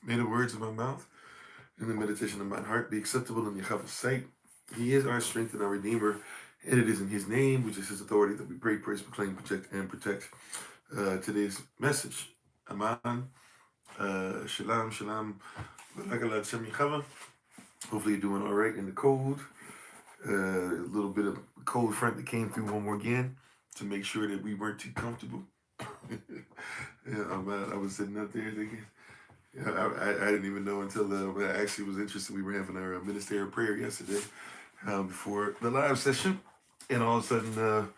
May the words of my mouth and the meditation of my heart be acceptable in Yahweh's sight. He is our strength and our Redeemer, and it is in His name, which is His authority, that we pray, praise, proclaim, project, and protect. Today's message, Aman, Shalom, Shalom, Barakalat Shem Yahweh. Hopefully you're doing all right in the cold. A little bit of cold front that came through one more again to make sure that we weren't too comfortable. I was sitting up there thinking, I didn't even know until I actually was interested. We were having our ministerial prayer yesterday before the live session, and all of a sudden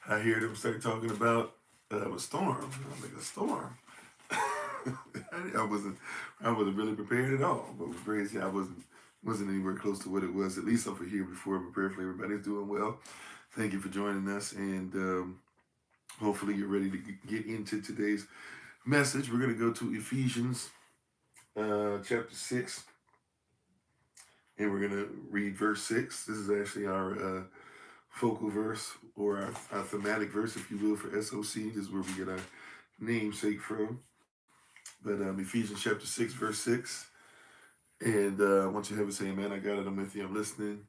I hear them start talking about a storm. I'm like, a storm? I wasn't really prepared at all. But praise God, I wasn't anywhere close to what it was, at least over here before. But prayerfully, everybody's doing well. Thank you for joining us, and hopefully you're ready to get into today's message. We're going to go to Ephesians chapter 6, and we're going to read verse 6. This is actually our focal verse, or our thematic verse, if you will, for SOC. This is where we get our namesake from. But Ephesians chapter 6, verse 6. And I want you to have it say, "Man, I got it. I'm with you. I'm listening."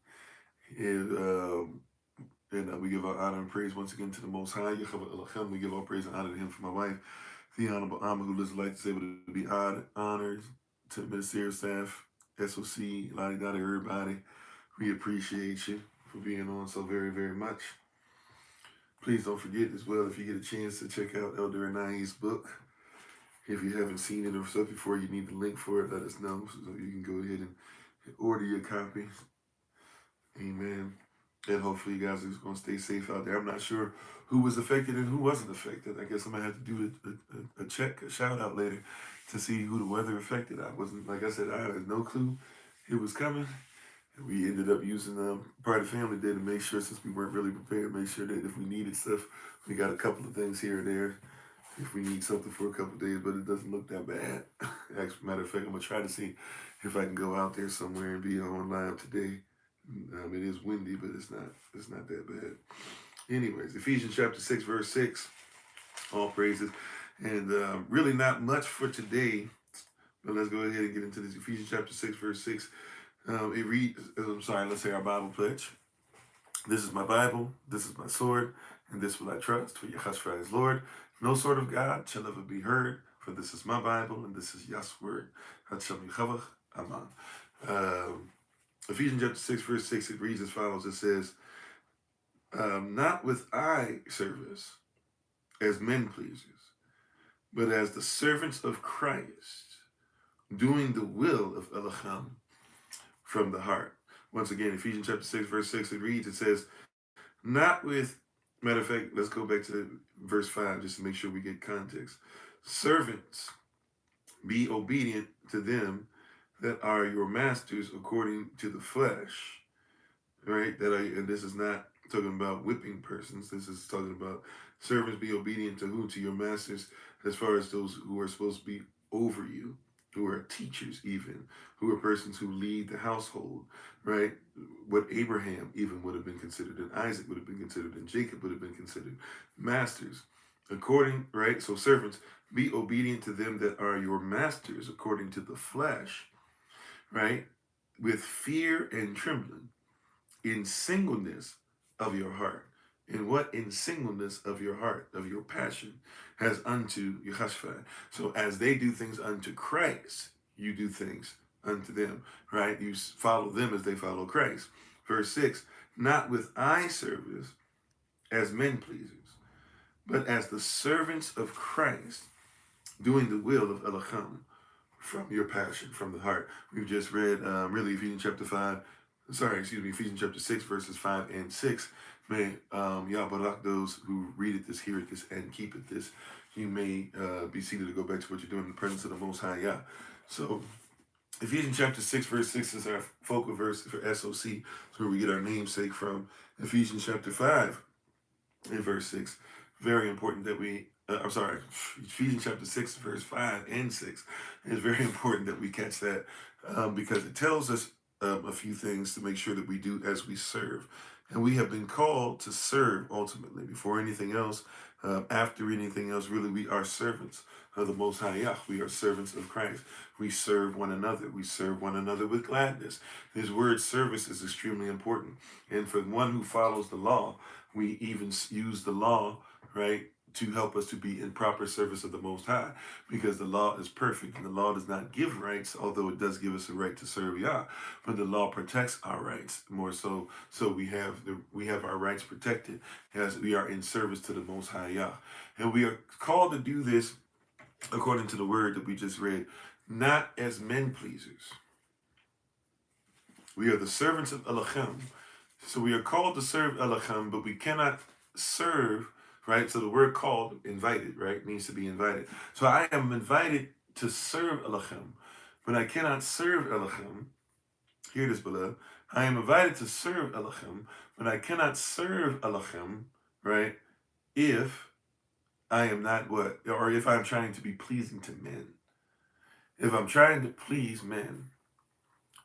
And we give our honor and praise once again to the Most High. We give all praise and honor to Him for my wife, the Honorable Amma, who lives a life to able to be honored, to the ministerial staff, SOC, Lottie Dottie, everybody. We appreciate you for being on so very, very much. Please don't forget as well, if you get a chance, to check out Elder Anai's book. If you haven't seen it or so before, you need the link for it, let us know so you can go ahead and order your copy. Amen. And hopefully you guys are going to stay safe out there. I'm not sure who was affected and who wasn't affected. I guess I'm going to have to do a shout out later to see who the weather affected. I wasn't, like I said, I had no clue it was coming. And we ended up using, part of the family did, to make sure, since we weren't really prepared, make sure that if we needed stuff, we got a couple of things here and there if we need something for a couple of days, but it doesn't look that bad. As a matter of fact, I'm going to try to see if I can go out there somewhere and be on live today. It is windy, but it's not that bad. Anyways, Ephesians chapter 6, verse 6, all praises. And really not much for today, but let's go ahead and get into this. Ephesians chapter 6, verse 6. It reads, let's say our Bible pledge. "This is my Bible, this is my sword, and this will I trust, for Yahshua is Lord. No sword of God shall ever be heard, for this is my Bible, and this is Yah's word. Amen." Ephesians chapter 6, verse 6, it reads as follows. It says, "Not with eye service as men pleasers, but as the servants of Christ, doing the will of Elohim from the heart." Once again, Ephesians chapter 6, verse 6, it reads, it says, not with, matter of fact, let's go back to verse 5 just to make sure we get context. "Servants, be obedient to them that are your masters according to the flesh." Right? And this is not talking about whipping persons. This is talking about servants, be obedient to who? To your masters, as far as those who are supposed to be over you, who are teachers even, who are persons who lead the household, right? What Abraham even would have been considered, and Isaac would have been considered, and Jacob would have been considered masters. According, right? So servants, be obedient to them that are your masters according to the flesh, right? With fear and trembling, in singleness of your heart. In what? In singleness of your heart, of your passion, as unto Yahshua. So as they do things unto Christ, you do things unto them, right? You follow them as they follow Christ. Verse 6, "Not with eye service as men pleasers, but as the servants of Christ, doing the will of Elohim from your passion, from the heart." We've just read, Ephesians chapter 6, verses 5 and 6. May Yah Barak those who read it this, hear it this, and keep it this. You may be seated to go back to what you're doing in the presence of the Most High Yah. So, Ephesians chapter 6, verse 6 is our focal verse for SOC. It's where we get our namesake from. Ephesians chapter 5 and verse 6. Very important that we, Ephesians chapter 6, verse 5 and 6. It's very important that we catch that because it tells us a few things to make sure that we do as we serve. And we have been called to serve ultimately. Before anything else, after anything else, really, we are servants of the Most High Yah. We are servants of Christ. We serve one another. We serve one another with gladness. His word service is extremely important. And for one who follows the law, we even use the law, right, to help us to be in proper service of the Most High, because the law is perfect and the law does not give rights, although it does give us a right to serve Yah, but the law protects our rights more so. So we have our rights protected as we are in service to the Most High Yah, and we are called to do this according to the word that we just read, not as men pleasers. We are the servants of Elohim. So we are called to serve Elohim, but we cannot serve, right? So the word called, invited, right, means to be invited. So I am invited to serve Elohim, but I cannot serve Elohim. Hear this, beloved. I am invited to serve Elohim, but I cannot serve Elohim, right, if I am not what? Or if I'm trying to be pleasing to men. If I'm trying to please men,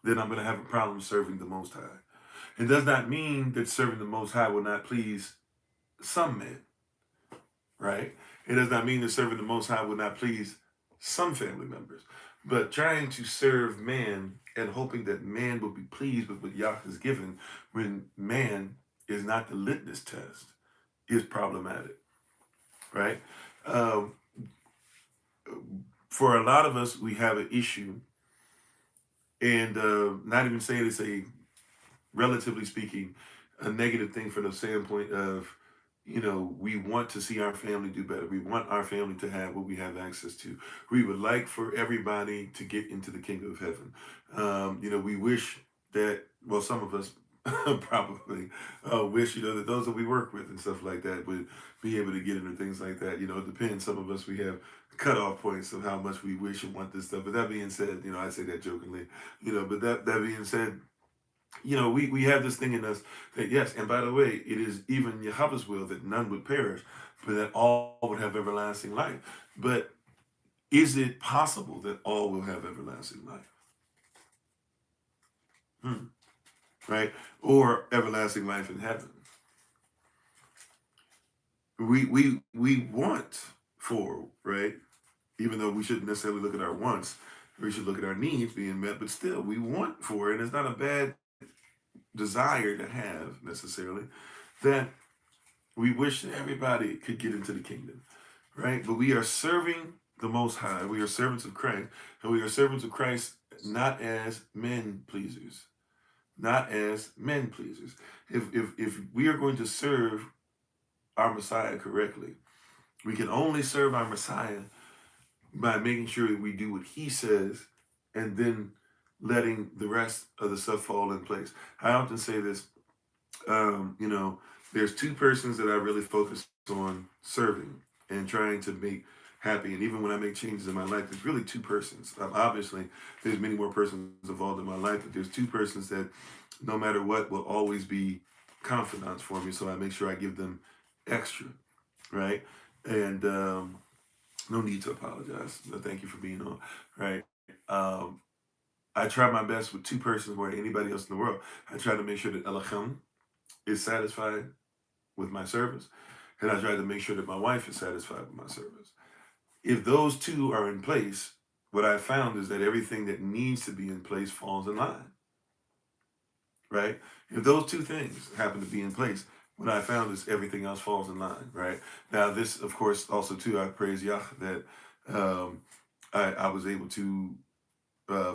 then I'm going to have a problem serving the Most High. It does not mean that serving the Most High will not please some men, right? It does not mean that serving the Most High will not please some family members. But trying to serve man and hoping that man will be pleased with what Yah has given when man is not the litmus test is problematic, right? Um, for a lot of us, we have an issue, and not even saying it's a, relatively speaking, a negative thing from the standpoint of, we want to see our family do better. We want our family to have what we have access to. We would like for everybody to get into the kingdom of heaven. We wish that, well, some of us probably wish, that those that we work with and stuff like that would be able to get into things like that. It depends. Some of us, we have cutoff points of how much we wish and want this stuff. But that being said, I say that jokingly, but that being said, we have this thing in us that, yes, and by the way, it is even Yahweh's will that none would perish, but that all would have everlasting life. But is it possible that all will have everlasting life? Right? Or everlasting life in heaven? We want for, right? Even though we shouldn't necessarily look at our wants, we should look at our needs being met, but still we want for it, and it's not a bad desire to have necessarily, that we wish that everybody could get into the kingdom, right? But we are serving the Most High. We are servants of Christ, and we are servants of Christ not as men pleasers, not as men pleasers. If we are going to serve our Messiah correctly, we can only serve our Messiah by making sure that we do what He says, and then letting the rest of the stuff fall in place. I often say this. There's two persons that I really focus on serving and trying to make happy. And even when I make changes in my life, there's really two persons. Obviously, there's many more persons involved in my life, but there's two persons that, no matter what, will always be confidants for me. So I make sure I give them extra, right? And no need to apologize. Thank you for being on, right? Um, I try my best with two persons more than anybody else in the world. I try to make sure that Elohim is satisfied with my service, and I try to make sure that my wife is satisfied with my service. If those two are in place, what I found is that everything that needs to be in place falls in line, right? If those two things happen to be in place, what I found is everything else falls in line, right? Now, this, of course, also too, I praise Yah that I was able to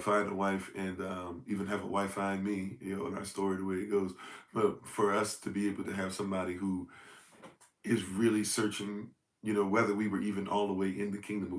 find a wife, and even have a wife find me, in our story, the way it goes. But for us to be able to have somebody who is really searching, whether we were even all the way in the kingdom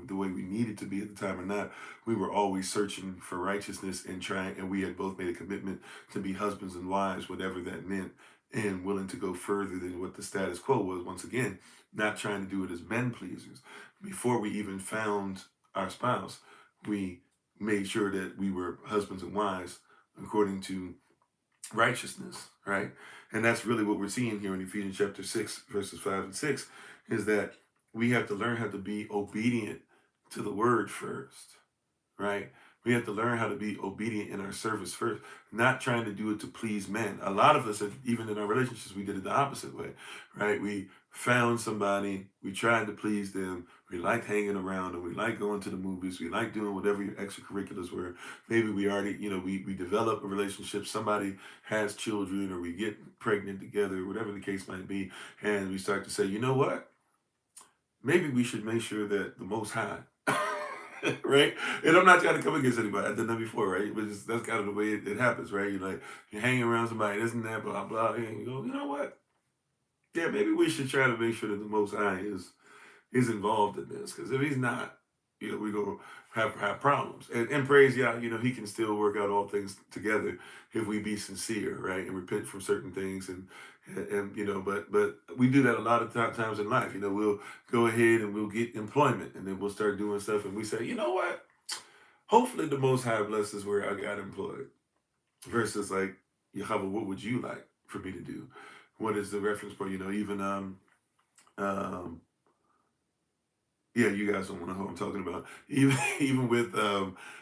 the way we needed to be at the time or not, we were always searching for righteousness and trying, and we had both made a commitment to be husbands and wives, whatever that meant, and willing to go further than what the status quo was. Once again, not trying to do it as men pleasers. Before we even found our spouse, we made sure that we were husbands and wives according to righteousness, right? And that's really what we're seeing here in Ephesians chapter 6, verses 5 and 6, is that we have to learn how to be obedient to the word first, right? We have to learn how to be obedient in our service first, not trying to do it to please men. A lot of us, even in our relationships, we did it the opposite way, right? We found somebody, we tried to please them, we liked hanging around, and we liked going to the movies, we liked doing whatever your extracurriculars were. Maybe we already, we develop a relationship, somebody has children, or we get pregnant together, whatever the case might be, and we start to say, you know what? Maybe we should make sure that the Most High, right? And I'm not trying to come against anybody. I've done that before, right? But that's kind of the way it happens, right? You're hanging around somebody, this and that, blah blah, and you go, you know what? Yeah, maybe we should try to make sure that the Most High is involved in this, because if he's not, we're gonna have problems. And praise God, he can still work out all things together if we be sincere, right, and repent from certain things, and but we do that a lot of times in life. We'll go ahead and we'll get employment, and then we'll start doing stuff, and we say, you know what? Hopefully, the Most High blesses where I got employed. Versus like, Yahweh, what would you like for me to do? What is the reference point? Even um yeah, you guys don't want to know who I'm talking about. Even even with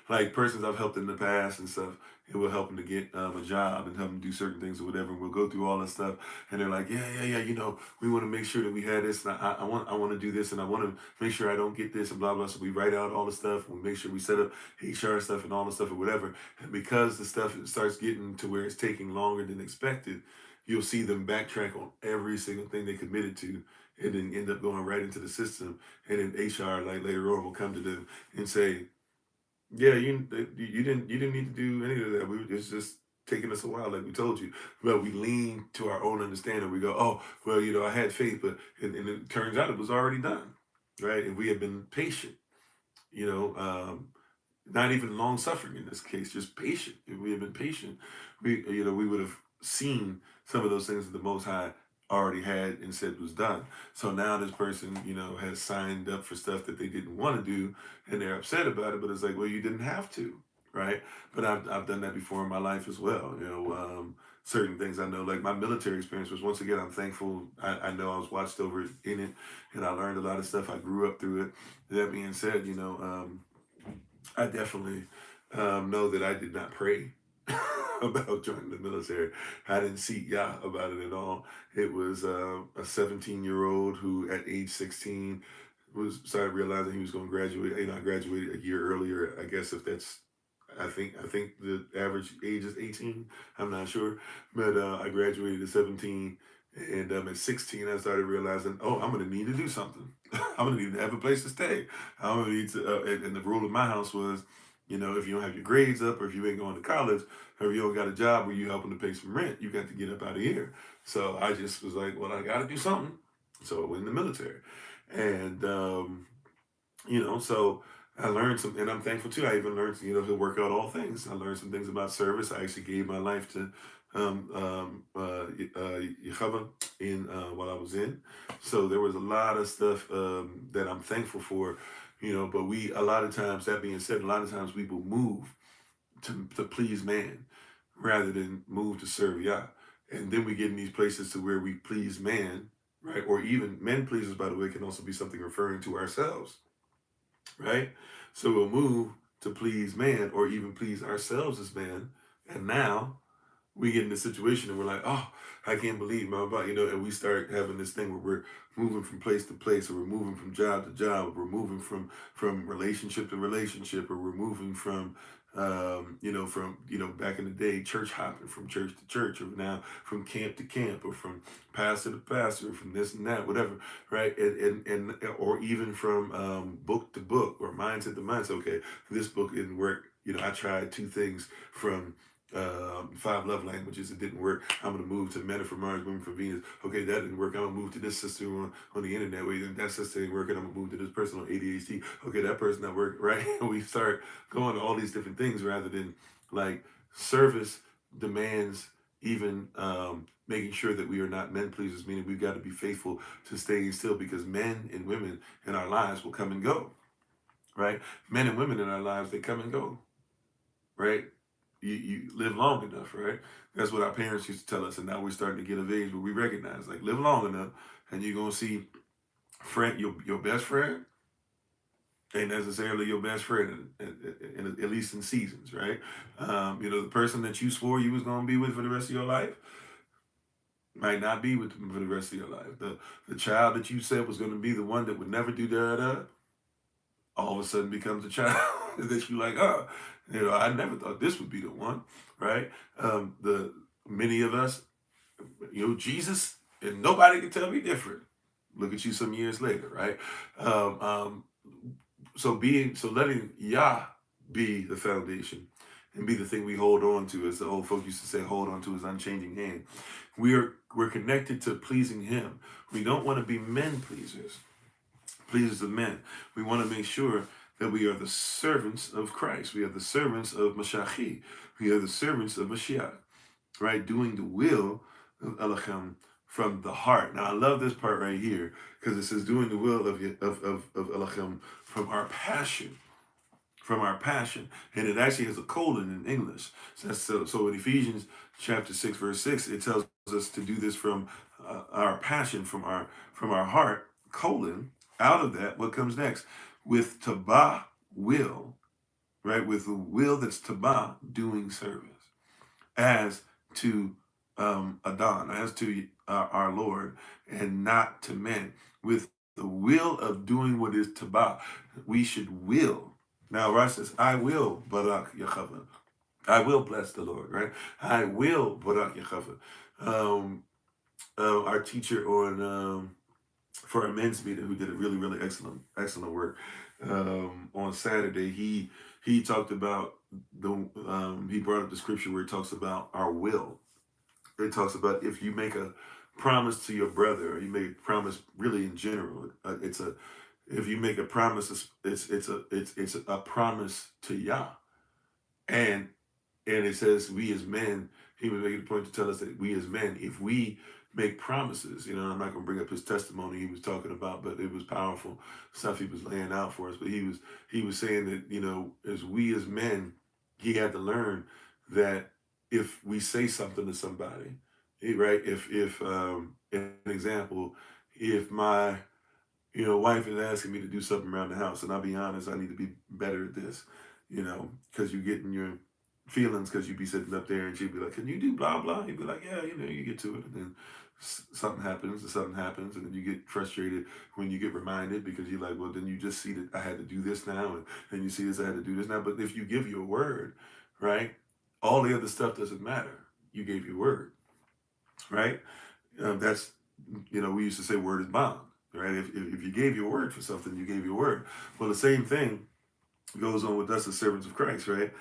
like persons I've helped in the past and stuff, it will help them to get a job and help them do certain things or whatever. And we'll go through all that stuff, and they're like, yeah, yeah, yeah. We want to make sure that we had this, and I want to do this, and I want to make sure I don't get this, and blah blah. So we write out all the stuff, and we make sure we set up HR stuff and all the stuff or whatever. And because the stuff starts getting to where it's taking longer than expected, you'll see them backtrack on every single thing they committed to, and then end up going right into the system. And then HR, like later on, will come to them and say, "Yeah, you didn't need to do any of that. It's just taking us a while, like we told you." But we lean to our own understanding. We go, "Oh, well, I had faith, but and it turns out it was already done, right? If we had been patient, you know, um, not even long suffering in this case, just patient. If we had been patient, we would have seen some of those things that the Most High already had and said was done. So now this person, has signed up for stuff that they didn't want to do, and they're upset about it. But it's like, well, you didn't have to, right? But I've done that before in my life as well. Certain things I know, like my military experience was, once again, I'm thankful. I know I was watched over in it, and I learned a lot of stuff. I grew up through it. That being said, I definitely know that I did not pray about joining the military. I didn't seek Yah about it at all. It was a 17-year-old who, at age 16, started realizing he was going to graduate. I graduated a year earlier. I guess if that's, I think the average age is 18. I'm not sure, but I graduated at 17. And at 16, I started realizing, oh, I'm going to need to do something. I'm going to need to have a place to stay. I'm going to need to, and the rule of my house was, if you don't have your grades up, or if you ain't going to college, or if you don't got a job where you helping to pay some rent, you got to get up out of here. So I just was like, well, I got to do something. So I went in the military. And, so I learned some, and I'm thankful too. I even learned, to work out all things. I learned some things about service. I actually gave my life to Yahweh in while I was in. So there was a lot of stuff that I'm thankful for, but a lot of times, that being said, a lot of times we will move to please man rather than move to serve Yah. And then we get in these places to where we please man, right? Or even men pleasers, by the way, can also be something referring to ourselves, right? So we'll move to please man, or even please ourselves as man. And now we get in this situation and we're like, oh, I can't believe my body, and we start having this thing where we're moving from place to place, or we're moving from job to job, or we're moving from relationship to relationship, or we're moving from back in the day, church hopping from church to church, or now from camp to camp, or from pastor to pastor, or from this and that, whatever, right? And or even from book to book, or mindset to mindset. Okay, this book didn't work. I tried two things from 5 love languages. It didn't work. I'm going to move to Men Are From Mars, Women From Venus. Okay, that didn't work. I'm going to move to this sister on the internet. Wait, that sister ain't working. I'm going to move to this person on ADHD. Okay, that person not working, right? And we start going to all these different things, rather than like service demands even making sure that we are not men pleasers, meaning we've got to be faithful to staying still, because men and women in our lives will come and go, right? Men and women in our lives, they come and go, right? You live long enough, right? That's what our parents used to tell us, and now we're starting to get of age where we recognize, like, live long enough, and you're gonna see your best friend ain't necessarily your best friend, at least in seasons, right? The person that you swore you was going to be with for the rest of your life might not be with them for the rest of your life. The child that you said was going to be the one that would never do da, all of a sudden becomes a child that you like, oh, I never thought this would be the one, right? The Many of us, Jesus, and nobody can tell me different. Look at you some years later, right? Um, um, so letting Yah be the foundation and be the thing we hold on to, as the old folk used to say, hold on to his unchanging hand. We're connected to pleasing him. We don't want to be men pleasers, pleasers of men. We want to make sure that we are the servants of Christ. We are the servants of Mashiach. We are the servants of Mashiach, right? Doing the will of Elohim from the heart. Now, I love this part right here because it says doing the will of Elohim from our passion. From our passion. And it actually has a colon in English. So in Ephesians chapter 6, verse 6, it tells us to do this from our passion, from our heart, colon. Out of that, what comes next? With Tabah will, right? With the will that's Tabah doing service as to Adon, as to our Lord, and not to men. With the will of doing what is Tabah, we should will. Now, Rashi says, I will Barak Yechava. I will bless the Lord, right? I will Barak Yechava. Our teacher for our men's meeting, who did a really, really excellent work on Saturday, he talked about he brought up the scripture where it talks about our will. It talks about if you make a promise to your brother, or you make a promise really in general. If you make a promise, it's a promise to Yah, and it says we as men. He was making a point to tell us that we as men, if we make promises, I'm not going to bring up his testimony he was talking about, but it was powerful stuff he was laying out for us. But he was saying that as we as men, he had to learn that if we say something to somebody, right? If an example, if my wife is asking me to do something around the house, and I'll be honest, I need to be better at this, because you get in your feelings because you'd be sitting up there and she'd be like, can you do blah, blah? You'd be like, yeah, you get to it. And then something happens and then you get frustrated when you get reminded because you're like, well, then you just see that I had to do this now. And then you see this, I had to do this now. But if you give your word, right, all the other stuff doesn't matter. You gave your word, right? That's, we used to say word is bond, right? If you gave your word for something, you gave your word. Well, the same thing goes on with us as servants of Christ, right?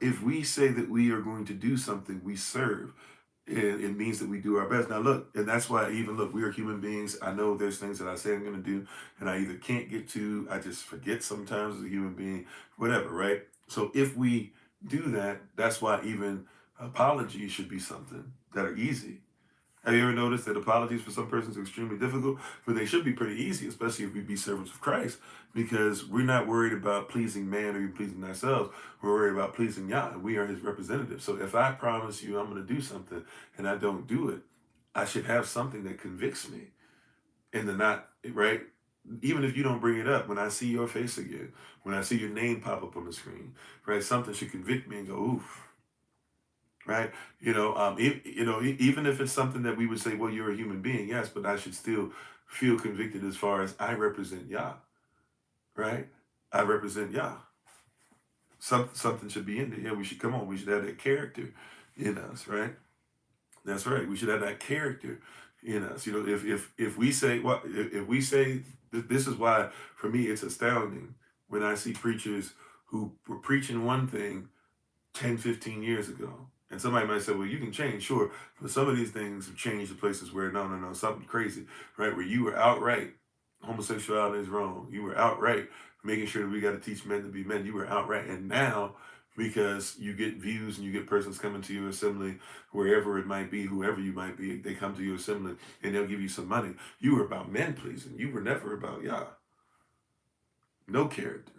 If we say that we are going to do something, we serve. It means that we do our best. Now, look, and that's why we are human beings. I know there's things that I say I'm going to do, and I either can't get to, I just forget sometimes as a human being, whatever, right? So if we do that, that's why even apologies should be something that are easy. Have you ever noticed that apologies for some persons are extremely difficult, but they should be pretty easy, especially if we be servants of Christ, because we're not worried about pleasing man or even pleasing ourselves. We're worried about pleasing Yah, and we are his representatives. So if I promise you I'm going to do something and I don't do it, I should have something that convicts me. And the not, right? Even if you don't bring it up, when I see your face again, when I see your name pop up on the screen, right? Something should convict me and go, oof. Right, even if it's something that we would say, well, you're a human being, yes, but I should still feel convicted as far as I represent Yah, right? I represent Yah. Something should be in there. Yeah, we should come on. We should have that character in us, right? That's right. We should have that character in us. If we say if we say this is why for me it's astounding when I see preachers who were preaching one thing 10, 15 years ago. And somebody might say, well, you can change, sure. But some of these things have changed to places where, no, something crazy, right? Where you were outright, homosexuality is wrong. You were outright making sure that we got to teach men to be men. You were outright. And now, because you get views and you get persons coming to your assembly, wherever it might be, whoever you might be, they come to your assembly and they'll give you some money. You were about men pleasing. You were never about Yah. No character.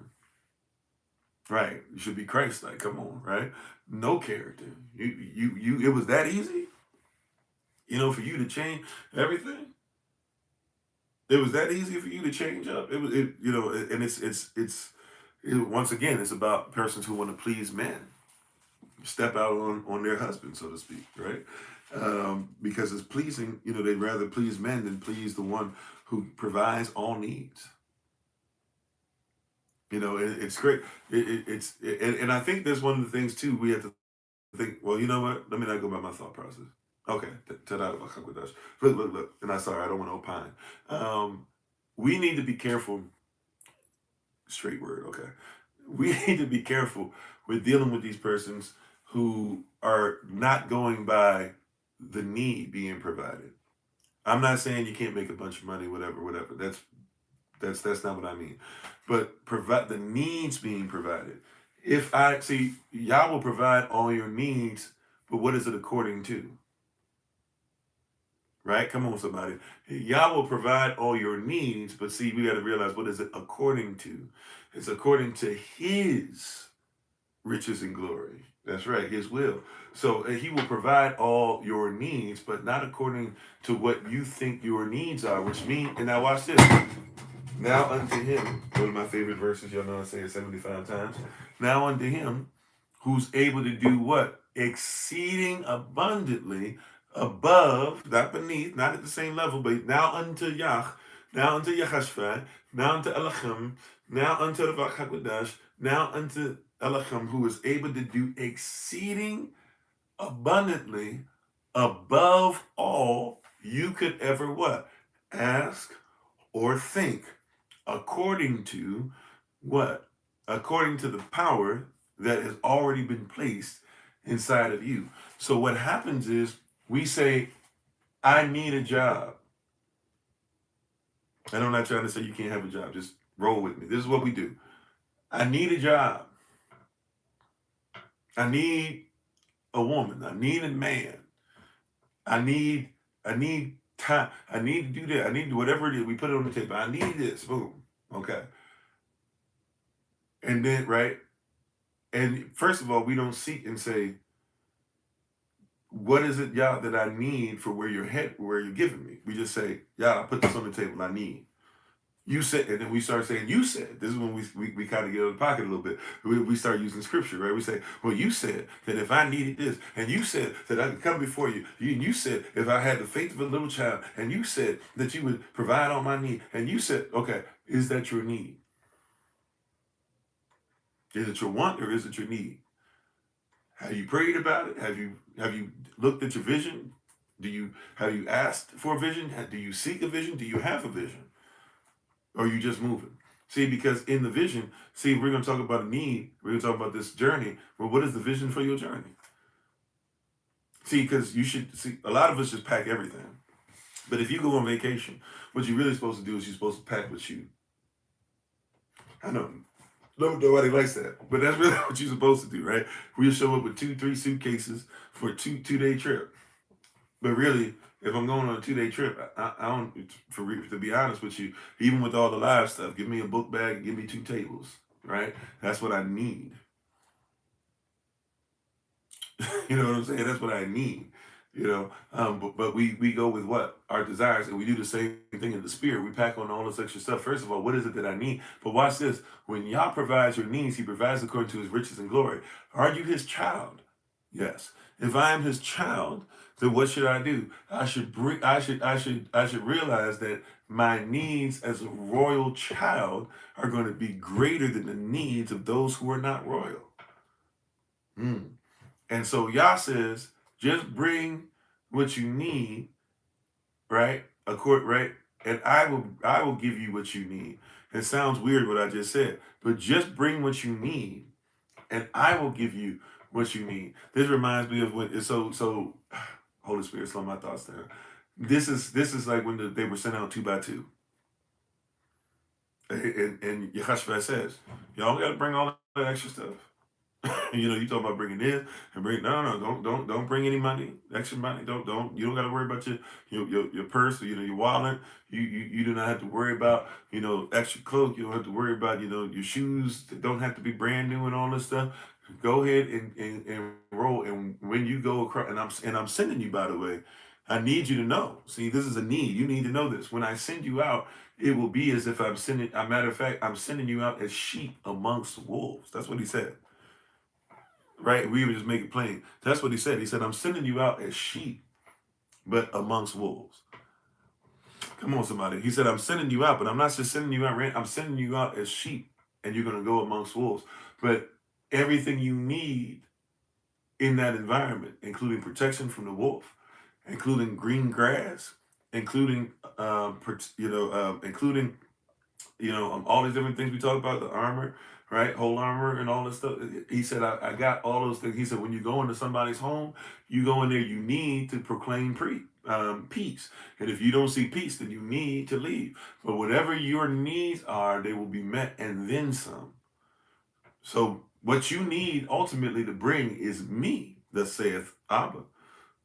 Right. You should be Christ-like. Come on, right? No character. You it was that easy? For you to change everything? It was that easy for you to change up. It was, and once again, it's about persons who want to please men, step out on their husband, so to speak, right? Because it's pleasing, they'd rather please men than please the one who provides all needs. It's great. And I think that's one of the things too. We have to think, well, you know what? Let me not go by my thought process. Okay, look, and I'm sorry, I don't want to opine. We need to be careful. Straight word, okay. We need to be careful with dealing with these persons who are not going by the need being provided. I'm not saying you can't make a bunch of money, whatever. That's not what I mean. But provide the needs being provided. If I see, Yah will provide all your needs, but what is it according to? Right? Come on, somebody. Yah will provide all your needs, but see, we got to realize, what is it according to? It's according to His riches and glory. That's right, His will. So He will provide all your needs, but not according to what you think your needs are, which means, and now watch this. Now unto Him, one of my favorite verses, y'all know I say it 75 times. Now unto Him who's able to do what? Exceeding abundantly above, not beneath, not at the same level, but now unto Yah, now unto Yahashua, now unto Elohim, now unto the Hakodash, now unto Elohim, who is able to do exceeding abundantly above all you could ever what? Ask or think, according to what? According to the power that has already been placed inside of you. So what happens is we say, I need a job. And I'm not trying to say you can't have a job. Just roll with me. This is what we do. I need a job. I need a woman. I need a man. I need time. I need to do that. I need to do whatever it is. We put it on the table. I need this. Boom. Okay. And then, right? And first of all, we don't seek and say, what is it, Yah, that I need for where you're giving me? We just say, Yah, I put this on the table. I need. You said, and then we start saying, you said. This is when we kind of get out of the pocket a little bit. We start using scripture, right? We say, well, you said that if I needed this, and you said that I could come before you, you said if I had the faith of a little child, and you said that you would provide all my need, and you said, okay, is that your need? Is it your want or is it your need? Have you prayed about it? Have you looked at your vision? Have you asked for a vision? Do you seek a vision? Do you have a vision? Or are you just moving? See, because in the vision, see, we're going to talk about a need. We're going to talk about this journey. Well, what is the vision for your journey? See, because you should see, a lot of us just pack everything. But if you go on vacation, what you're really supposed to do is you're supposed to pack with you. I know nobody likes that, but that's really what you're supposed to do, right? We'll show up with 2, 3 suitcases for a two-day trip. But really, if I'm going on a 2-day trip, I don't. To be honest with you, even with all the live stuff, give me a book bag, give me 2 tables, right? That's what I need. You know what I'm saying? That's what I need. But we go with what our desires, and we do the same thing in the spirit. We pack on all this extra stuff. First of all, what is it that I need? But watch this: when Yah provides your needs, He provides according to His riches and glory. Are you His child? Yes. If I am His child, then what should I do? I should realize that my needs as a royal child are going to be greater than the needs of those who are not royal. And so Yah says, just bring what you need, right? Right? And I will give you what you need. It sounds weird what I just said, but just bring what you need, and I will give you what you need. This reminds me of when so Holy Spirit, slow my thoughts down. This is like when they were sent out 2 by 2. And Yahashua says, y'all got to bring all that extra stuff. You talk about bringing this and bring no, don't bring any money, extra money. You don't got to worry about your purse or your wallet. You do not have to worry about extra clothes. You don't have to worry about your shoes that don't have to be brand new and all this stuff. Go ahead and roll. And when you go across, and I'm sending you, by the way, I need you to know. See, this is a need. You need to know this. When I send you out, it will be as if I'm sending, a matter of fact, I'm sending you out as sheep amongst wolves. That's what he said. Right? We would just make it plain. That's what he said. He said, I'm sending you out as sheep, but amongst wolves. Come on, somebody. He said, I'm sending you out, but I'm not just sending you out. I'm sending you out as sheep, and you're going to go amongst wolves. But everything you need in that environment, including protection from the wolf, including green grass, including, including all these different things we talk about, the armor, right? Whole armor and all this stuff. He said, I got all those things. He said, when you go into somebody's home, you go in there, you need to proclaim peace. And if you don't see peace, then you need to leave. But whatever your needs are, they will be met and then some. So what you need ultimately to bring is me, thus saith Abba,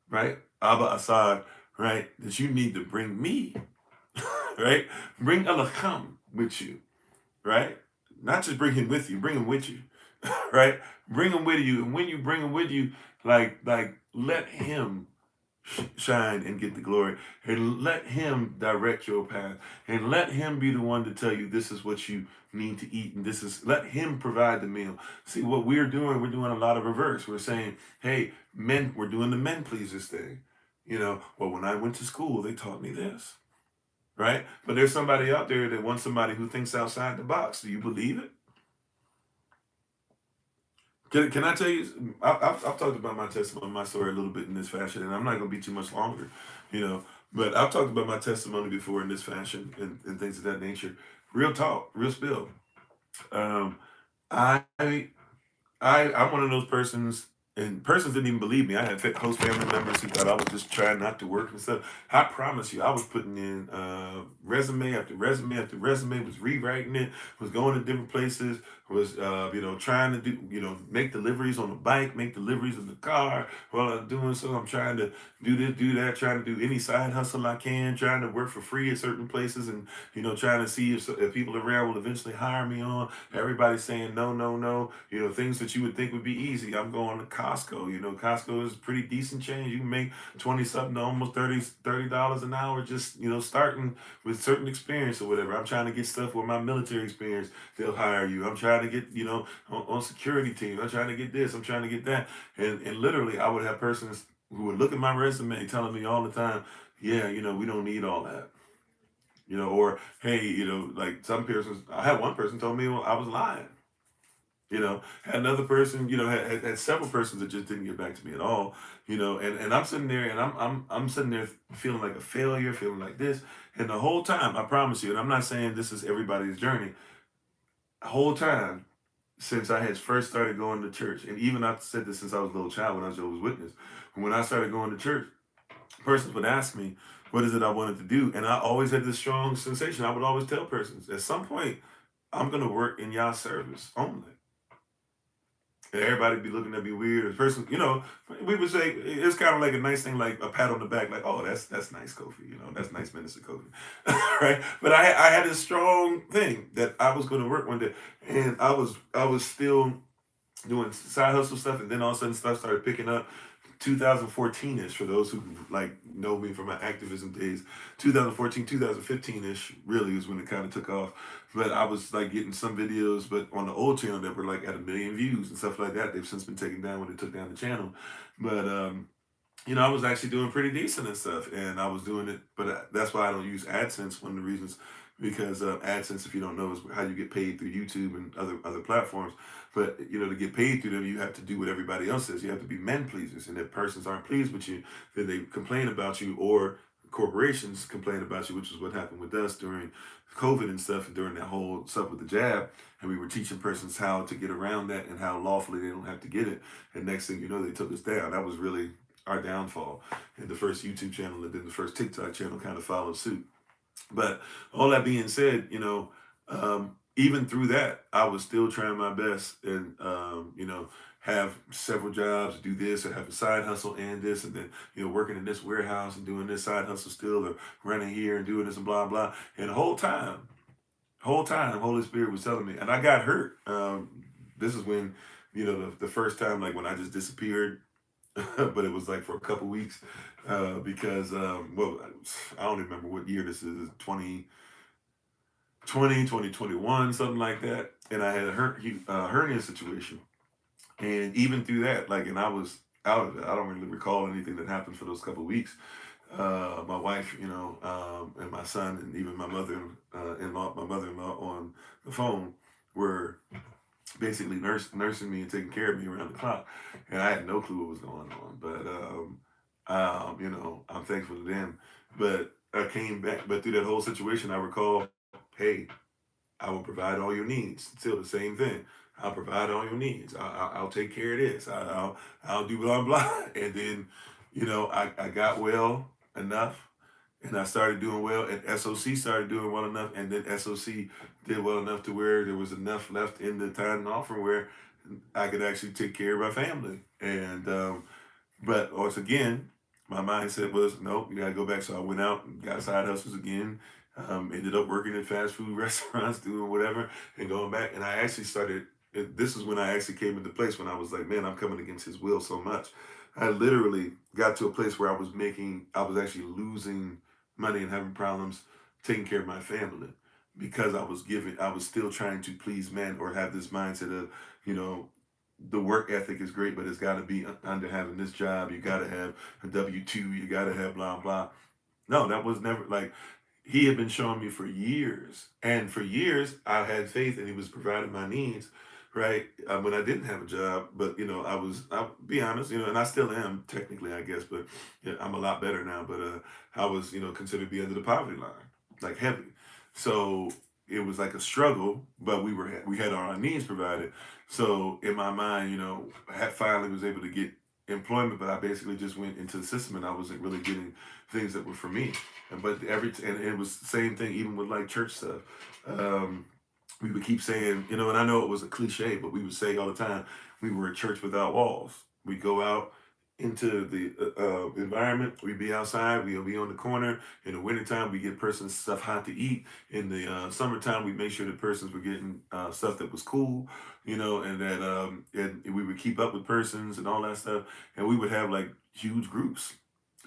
right? Abba Assad, right? That you need to bring me, right? Bring Elohim with you, right? Not just bring him with you, bring him with you, right? Bring him with you, and when you bring him with you, like let him shine and get the glory, and let him direct your path, and let him be the one to tell you this is what you need to eat, and this is let him provide the meal. See what we're doing a lot of reverse. We're saying, hey, men, we're doing the men pleasers thing. Well, when I went to school, they taught me this. Right? But there's somebody out there that wants somebody who thinks outside the box. Do you believe it? Can I tell you? I've talked about my testimony, my story a little bit in this fashion, and I'm not going to be too much longer, you know. But I've talked about my testimony before in this fashion and things of that nature. Real talk, real spill. Um, I I'm one of those persons, and persons didn't even believe me. I had close family members who thought I was just trying not to work and stuff. I promise you, I was putting in resume after resume after resume, was rewriting it, was going to different places, was trying to do make deliveries on the bike, make deliveries in the car. While I'm doing so, I'm trying to do this, do that, trying to do any side hustle I can, trying to work for free at certain places, and trying to see if people around will eventually hire me on. Everybody's saying no, no, no. Things that you would think would be easy. I'm going to Costco. Costco is pretty decent change. You can make 20 something to almost $30 an hour just starting with certain experience or whatever. I'm trying to get stuff with my military experience. They'll hire you. I'm trying to get on security team. I'm trying to get this. I'm trying to get that. And literally, I would have persons who would look at my resume telling me all the time, yeah, we don't need all that. Or hey, like some persons, I had one person told me I was lying. Had another person, had several persons that just didn't get back to me at all. And I'm sitting there and I'm sitting there feeling like a failure, feeling like this. And the whole time, I promise you, and I'm not saying this is everybody's journey, the whole time since I had first started going to church, and even I've said this since I was a little child when I was Jehovah's Witness, when I started going to church, persons would ask me, what is it I wanted to do? And I always had this strong sensation. I would always tell persons, at some point, I'm going to work in y'all service only. And everybody be looking at me weird. A person, we would say it's kind of like a nice thing, like a pat on the back, like, "Oh, that's nice, Kofi. That's nice, Minister Kofi." Right? But I had this strong thing that I was going to work one day, and I was still doing side hustle stuff, and then all of a sudden stuff started picking up. 2014-ish, for those who like know me from my activism days, 2014, 2015-ish really is when it kind of took off. But I was like getting some videos, but on the old channel that were like at 1 million views and stuff like that. They've since been taken down when they took down the channel. But I was actually doing pretty decent and stuff, and I was doing it. But that's why I don't use AdSense. One of the reasons, because AdSense, if you don't know, is how you get paid through YouTube and other platforms. But to get paid through them, you have to do what everybody else says. You have to be men pleasers, and if persons aren't pleased with you, then they complain about you, or corporations complain about you, which is what happened with us during COVID and stuff, and during that whole stuff with the jab. And we were teaching persons how to get around that and how lawfully they don't have to get it. And next thing you know, they took us down. That was really our downfall. And the first YouTube channel and then the first TikTok channel kind of followed suit. But all that being said, even through that, I was still trying my best and, have several jobs, do this or have a side hustle and this, and then, working in this warehouse and doing this side hustle still, or running here and doing this and blah, blah. And the whole time, Holy Spirit was telling me, and I got hurt. This is when, the first time, like when I just disappeared but it was like for a couple weeks because, well, I don't remember what year this is, 2020, 2021, something like that. And I had a hernia situation. And even through that, like, and I was out of it. I don't really recall anything that happened for those couple of weeks. My wife, and my son, and even my mother-in-law on the phone were basically nursing me and taking care of me around the clock, and I had no clue what was going on. But I'm thankful to them. But I came back, but through that whole situation, I recall, hey, I will provide all your needs. Still the same thing. I'll provide all your needs. I'll take care of this. I'll do blah blah. And then, I got well enough, and I started doing well, and SOC started doing well enough, and then SOC did well enough to where there was enough left in the tithe and offering where I could actually take care of my family. And but once again, my mindset was, nope, you gotta go back. So I went out and got side hustles again. Ended up working at fast food restaurants, doing whatever, and going back. And I actually started. This is when I actually came into place when I was like, man, I'm coming against His will so much. I literally got to a place where I was actually losing money and having problems taking care of my family because I was still trying to please men or have this mindset of, you know, the work ethic is great, but it's got to be under having this job. You got to have a W-2. You got to have blah blah. No, that was never like He had been showing me for years, and for years I had faith, and He was providing my needs, right? When I didn't have a job, but I'll be honest, and I still am technically, I guess, but yeah, I'm a lot better now. But I was, considered to be under the poverty line, like heavy. So it was like a struggle, but we had our needs provided. So in my mind, I finally was able to get employment, but I basically just went into the system, and I wasn't really getting things that were for me. And it was the same thing even with like church stuff. Um, we would keep saying, and I know it was a cliche, but we would say all the time, we were a church without walls. We'd go out into the environment. We'd be outside. We'd be on the corner. In the wintertime, we get persons stuff hot to eat. In the summertime, we make sure the persons were getting stuff that was cool, and that and we would keep up with persons and all that stuff. And we would have like huge groups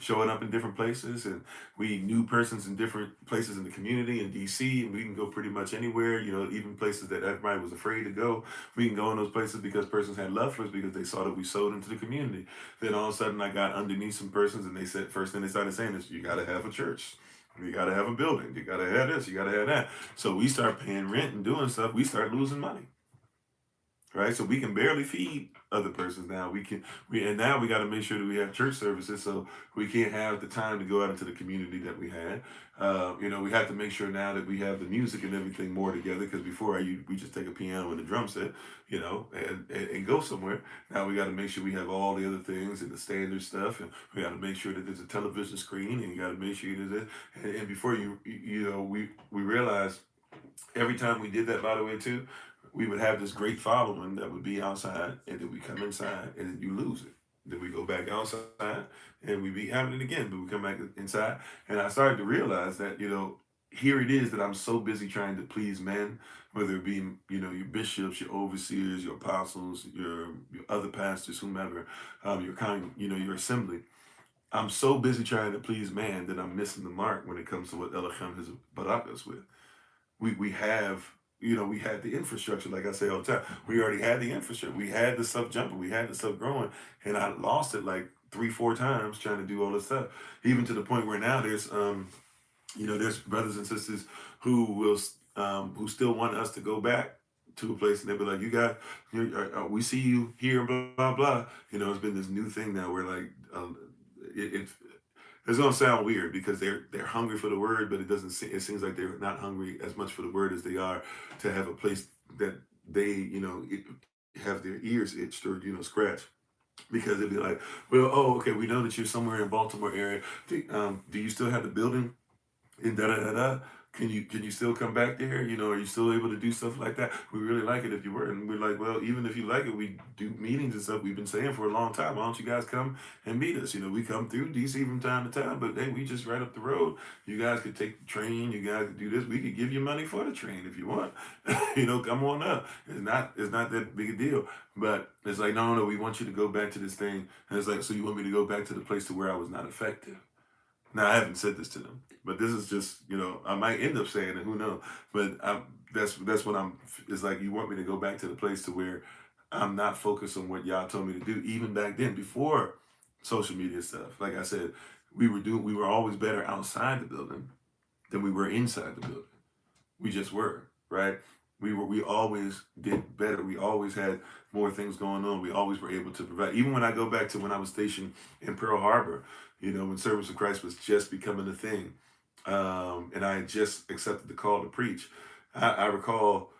showing up in different places, and we knew persons in different places in the community in DC, and we can go pretty much anywhere, even places that everybody was afraid to go. We can go in those places because persons had love for us because they saw that we sold into the community. Then all of a sudden I got underneath some persons, and they said, first thing they started saying is, you got to have a church. You got to have a building. You got to have this. You got to have that. So we start paying rent and doing stuff. We start losing money, right? So we can barely feed other persons now. And now we got to make sure that we have church services, so we can't have the time to go out into the community that we had. We have to make sure now that we have the music and everything more together, because before we just take a piano and a drum set, and go somewhere. Now we got to make sure we have all the other things and the standard stuff, and we got to make sure that there's a television screen, and you got to make sure there's it. And before we realized every time we did that, by the way, too, we would have this great following that would be outside, and then we come inside, and then you lose it. Then we go back outside, and we be having it again, but we come back inside. And I started to realize that, here it is that I'm so busy trying to please men, whether it be, your bishops, your overseers, your apostles, your other pastors, whomever, your assembly. I'm so busy trying to please man that I'm missing the mark when it comes to what Elohim has brought us with. We have, we had the infrastructure, like I say all the time. We already had the infrastructure. We had the stuff jumping. We had the stuff growing. And I lost it like 3-4 times trying to do all this stuff. Even to the point where now there's brothers and sisters who still want us to go back to a place, and they'll be like, we see you here, blah, blah, blah. It's been this new thing now where like, it it's gonna sound weird because they're hungry for the word, but it seems like they're not hungry as much for the word as they are to have a place that they have their ears itched or scratched, because they'd be like, well, oh, okay, we know that you're somewhere in Baltimore area. Do you still have the building in da da da da? Can you still come back there? Are you still able to do stuff like that? We really like it if you were. And we're like, well, even if you like it, we do meetings and stuff. We've been saying for a long time, why don't you guys come and meet us? We come through DC from time to time, but hey, we just right up the road. You guys could take the train. You guys could do this. We could give you money for the train if you want. Come on up. It's not that big a deal. But it's like, no, no, we want you to go back to this thing. And it's like, so you want me to go back to the place to where I was not effective? Now, I haven't said this to them, but this is just, I might end up saying it, who knows? But that's what it's like, you want me to go back to the place to where I'm not focused on what y'all told me to do, even back then, before social media stuff. Like I said, we were always better outside the building than we were inside the building. We just were, right? We always did better. We always had more things going on. We always were able to provide. Even when I go back to when I was stationed in Pearl Harbor, when Service of Christ was just becoming a thing, and I had just accepted the call to preach. I recall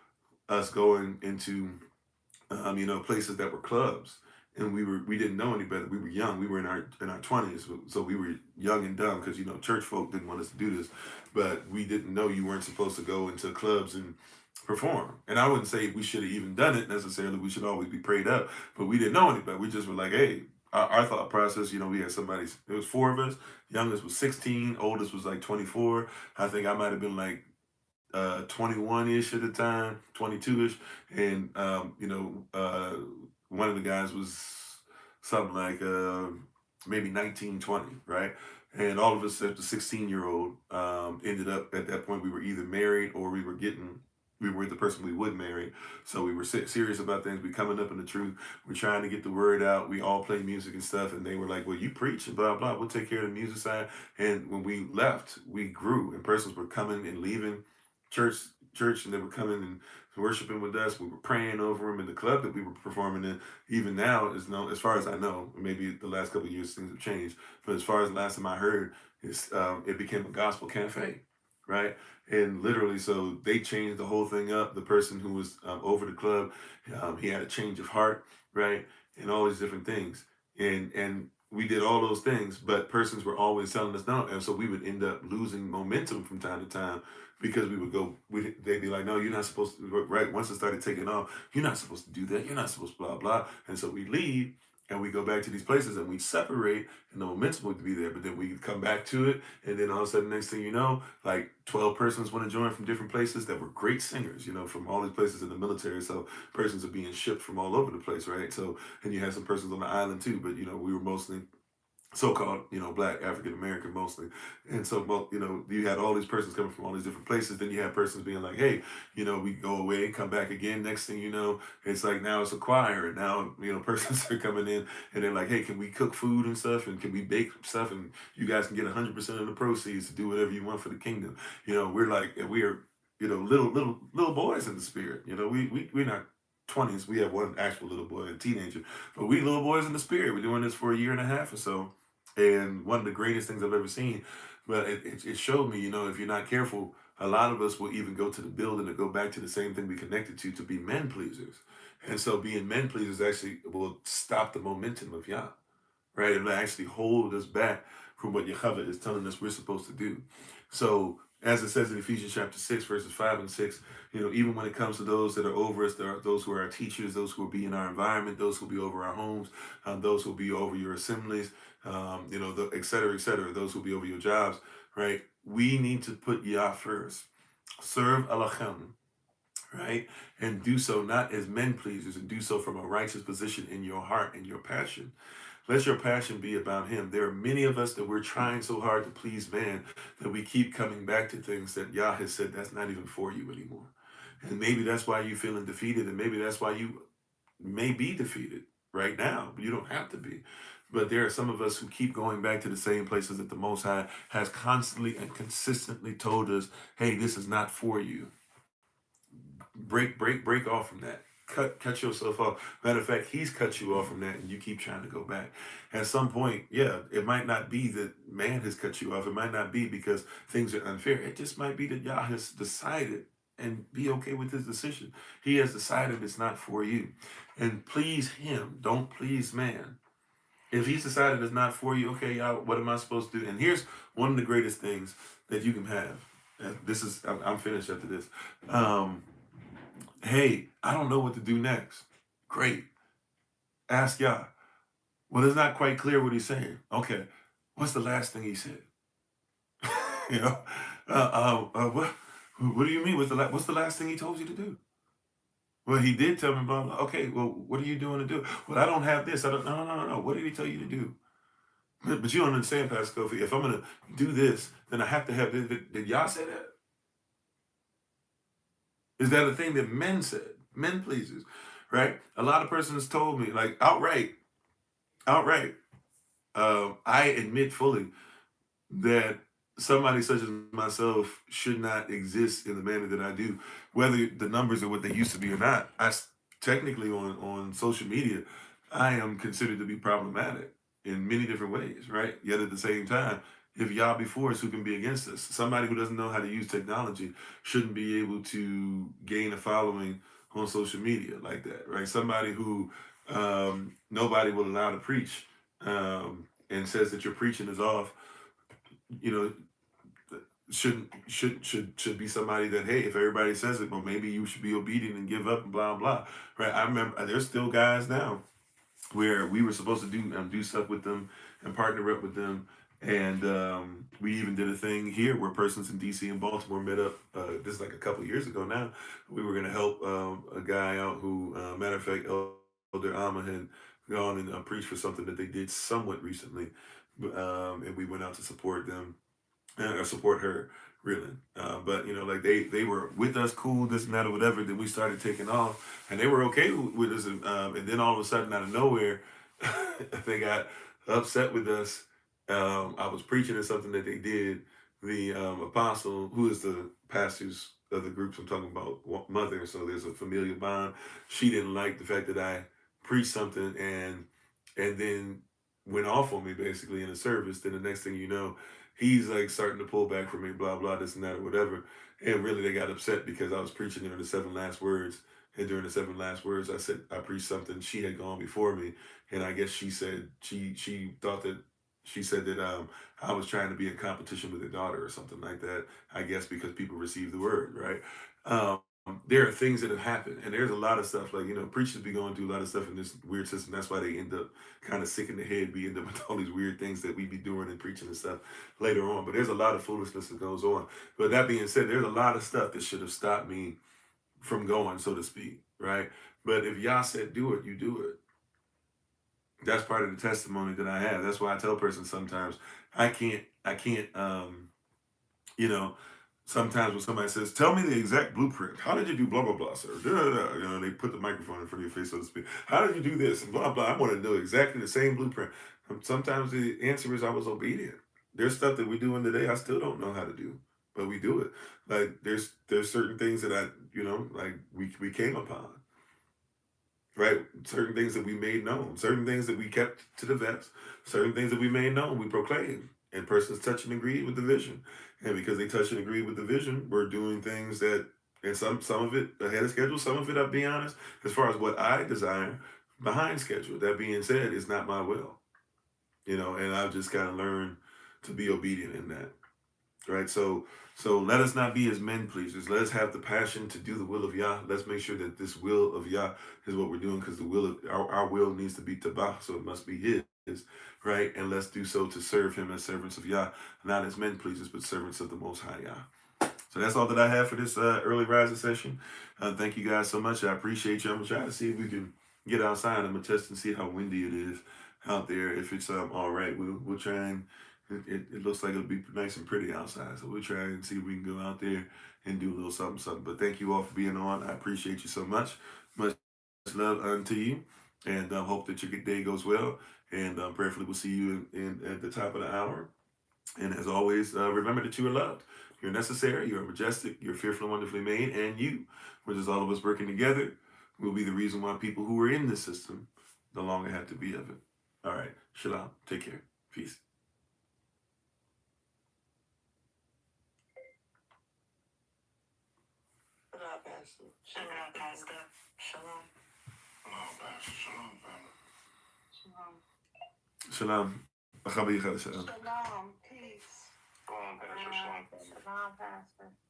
us going into places that were clubs, and we didn't know any better. We were young. We were in our 20s, so we were young and dumb because church folk didn't want us to do this, but we didn't know you weren't supposed to go into clubs and perform. And I wouldn't say we should have even done it necessarily. We should always be prayed up, but we didn't know any better. We just were like, hey. Our thought process, we had somebody. There was four of us. Youngest was 16. Oldest was like 24. I think I might have been like 21-ish at the time, 22-ish, and one of the guys was something like maybe 19, 20, right? And all of us, except the 16-year-old, ended up at that point. We were either married or we were the person we would marry. So we were serious about things. We coming up in the truth. We're trying to get the word out. We all play music and stuff. And they were like, well, you preach and blah, blah. We'll take care of the music side. And when we left, we grew, and persons were coming and leaving church, and they were coming and worshiping with us. We were praying over them in the club that we were performing in. Even now, as far as I know, maybe the last couple of years things have changed, but as far as the last time I heard, it became a gospel cafe, right? And literally, so they changed the whole thing up. The person who was over the club, he had a change of heart, right? And all these different things. And we did all those things, but persons were always telling us no. And so we would end up losing momentum from time to time because they'd be like, no, you're not supposed to, right? Once it started taking off, you're not supposed to do that. You're not supposed to blah, blah. And so we leave and we go back to these places and we separate, and the momentum would be there, but then we come back to it. And then all of a sudden, next thing you know, like 12 persons want to join from different places that were great singers, from all these places in the military. So persons are being shipped from all over the place, right? So, and you had some persons on the island too, but, we were mostly so-called, Black African American mostly. And so, well, you had all these persons coming from all these different places. Then you had persons being like, hey, we go away, come back again. Next thing you know, it's like now it's a choir. And now, persons are coming in and they're like, hey, can we cook food and stuff? And can we bake stuff? And you guys can get 100% of the proceeds to do whatever you want for the kingdom. We're like, and we are, little boys in the spirit. We're not 20s. We have one actual little boy, a teenager, but we little boys in the spirit. We're doing this for a year and a half or so. And one of the greatest things I've ever seen. But it showed me, if you're not careful, a lot of us will even go to the building to go back to the same thing we connected to be men pleasers. And so being men pleasers actually will stop the momentum of Yah, right? It'll actually hold us back from what Yahweh is telling us we're supposed to do. So as it says in Ephesians chapter 6, verses 5 and 6, even when it comes to those that are over us, there are those who are our teachers, those who will be in our environment, those who will be over our homes, those who will be over your assemblies, et cetera, those who will be over your jobs, right? We need to put Yah first. Serve Alachem, right? And do so not as men pleasers, and do so from a righteous position in your heart and your passion. Let your passion be about him. There are many of us that we're trying so hard to please man that we keep coming back to things that Yah has said that's not even for you anymore. And maybe that's why you're feeling defeated, and maybe that's why you may be defeated right now, but you don't have to be. But there are some of us who keep going back to the same places that the Most High has constantly and consistently told us, hey, this is not for you. Break off from that. Cut yourself off. Matter of fact, he's cut you off from that, and you keep trying to go back. At some point, yeah, it might not be that man has cut you off. It might not be because things are unfair. It just might be that Yah has decided, and be okay with his decision. He has decided it's not for you. And please him. Don't please man. If he's decided it's not for you, okay, Yah, what am I supposed to do? And here's one of the greatest things that you can have. I'm finished after this. Um, hey, I don't know what to do next. Great. Ask Yah. Well, it's not quite clear what he's saying. Okay. What's the last thing he said? you know, what do you mean? What's the last thing he told you to do? Well, he did tell me blah blah. Okay, well, what are you doing to do? Well, I don't have this. I don't. No, no, no, no. What did he tell you to do? But you don't understand, Pastor Kofi. If I'm gonna do this, then I have to have. Did y'all say that? Is that a thing that men said? Men pleasers, right? A lot of persons told me like outright. I admit fully that somebody such as myself should not exist in the manner that I do, whether the numbers are what they used to be or not. Technically on social media, I am considered to be problematic in many different ways, right? Yet at the same time, if y'all be for us, who can be against us? Somebody who doesn't know how to use technology shouldn't be able to gain a following on social media like that, right? Somebody who nobody will allow to preach and says that your preaching is off, you know, should be somebody that, hey, if everybody says it, well, maybe you should be obedient and give up and blah blah, right? I remember there's still guys now where we were supposed to do stuff with them and partner up with them, and we even did a thing here where persons in DC and Baltimore met up. This is like a couple of years ago now. We were going to help a guy out who, matter of fact, Elder Alma had gone and preached for something that they did somewhat recently, and we went out to support them or support her really. But like they were with us, cool, this and that or whatever. Then we started taking off, and they were okay with us. And then all of a sudden, out of nowhere, they got upset with us. I was preaching at something that they did. The apostle, who is the pastors of the groups I'm talking about, mother. So there's a familial bond. She didn't like the fact that I preached something and then went off on me basically in the service. Then the next thing you know, he's like starting to pull back from me, blah blah, this and that or whatever. And really, they got upset because I was preaching during the seven last words. And during the seven last words, I said I preached something. She had gone before me, and I guess she said she thought that she said that I was trying to be in competition with her daughter or something like that. I guess because people receive the word, right? Um, there are things that have happened, and there's a lot of stuff like preachers be going through a lot of stuff in this weird system. That's why they end up kind of sick in the head. We end up with all these weird things that we be doing and preaching and stuff later on. But there's a lot of foolishness that goes on. But that being said, there's a lot of stuff that should have stopped me from going, so to speak, right? But if Yah said do it, you do it. That's part of the testimony that I have. That's why I tell persons sometimes I can't you know, sometimes when somebody says, "Tell me the exact blueprint. How did you do blah blah blah, sir?" Da, da, da. They put the microphone in front of your face, so to speak. How did you do this and blah blah? I want to know exactly the same blueprint. Sometimes the answer is I was obedient. There's stuff that we doing today I still don't know how to do, but we do it. Like there's certain things that I like we came upon, right? Certain things that we made known, certain things that we kept to the vest, certain things that we made known, we proclaimed. And persons touch and agree with the vision. And because they touch and agree with the vision, we're doing things that, and some of it ahead of schedule, some of it, I'll be honest, as far as what I desire, behind schedule. That being said, it's not my will, and I've just got to learn to be obedient in that. Right. So let us not be as men pleasers. Let us have the passion to do the will of Yah. Let's make sure that this will of Yah is what we're doing, because the will of our will needs to be tabah, so it must be his, right? And let's do so to serve him as servants of Yah, not as men pleasers, but servants of the Most High Yah. So that's all that I have for this early rising session. Thank you guys so much. I appreciate you. I'm gonna try to see if we can get outside. I'm gonna test and see how windy it is out there. If it's all right, we'll try and it looks like it'll be nice and pretty outside. So we'll try and see if we can go out there and do a little something, something. But thank you all for being on. I appreciate you so much. Much love unto you. And hope that your day goes well. And prayerfully we'll see you in at the top of the hour. And as always, remember that you are loved. You're necessary. You're majestic. You're fearfully and wonderfully made. And you, which is all of us working together, will be the reason why people who are in this system no longer have to be of it. All right. Shalom. Take care. Peace. Shalom, Pastor. Shalom. Shalom, Pastor. Shalom, family. Shalom. Shalom. Shalom. Shalom. Peace. Shalom, Pastor. Shalom, family. non-pastor.